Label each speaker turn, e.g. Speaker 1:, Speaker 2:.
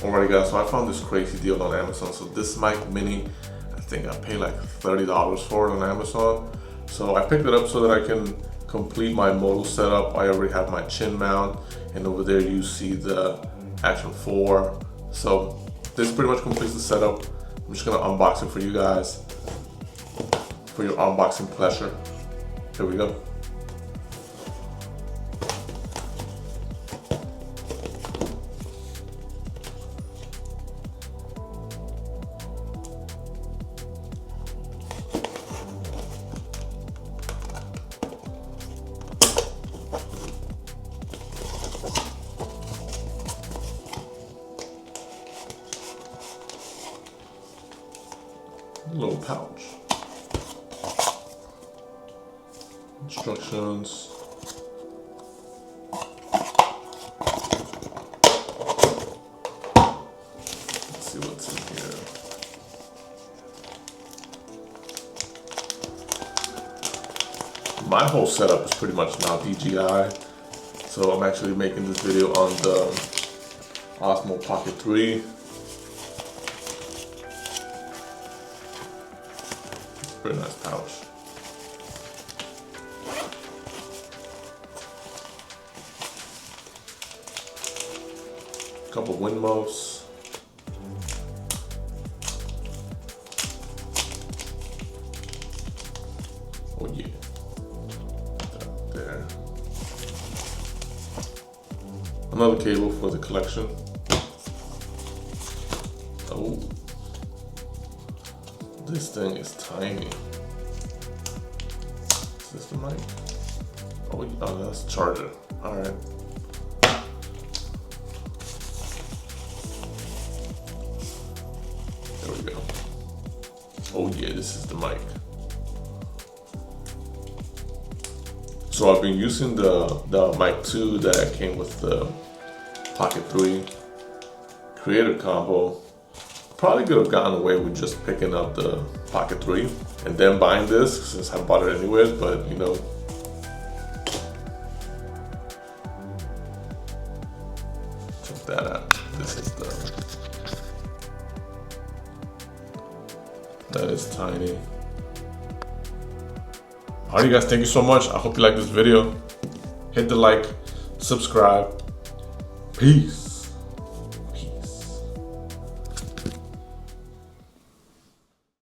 Speaker 1: Alright guys, so I found this crazy deal on Amazon. So this Mic Mini, I think I paid like $30 for it on Amazon. So I picked it up so that I can complete my modal setup. I already have my chin mount, and over there you see the Action 4. So this pretty much completes the setup. I'm just gonna unbox it for you guys, for your unboxing pleasure. Here we go. Little pouch. Instructions. Let's see what's in here. My whole setup is pretty much now DJI. So I'm actually making this video on the Osmo Pocket 3. Pretty nice pouch. Couple wind muffs. Oh yeah. That there. Another cable for the collection. Oh. This thing is tiny. Is this the mic? Oh, that's the charger. Alright. There we go. Oh yeah, this is the mic. So I've been using the Mic 2 that came with the Pocket 3 Creator Combo. Probably could have gotten away with just picking up the Pocket 3 and then buying this, since I bought it anyways, but you know. Check that out. This is that is tiny. Alright you guys, thank you so much. I hope you like this video. Hit the like, subscribe. Peace.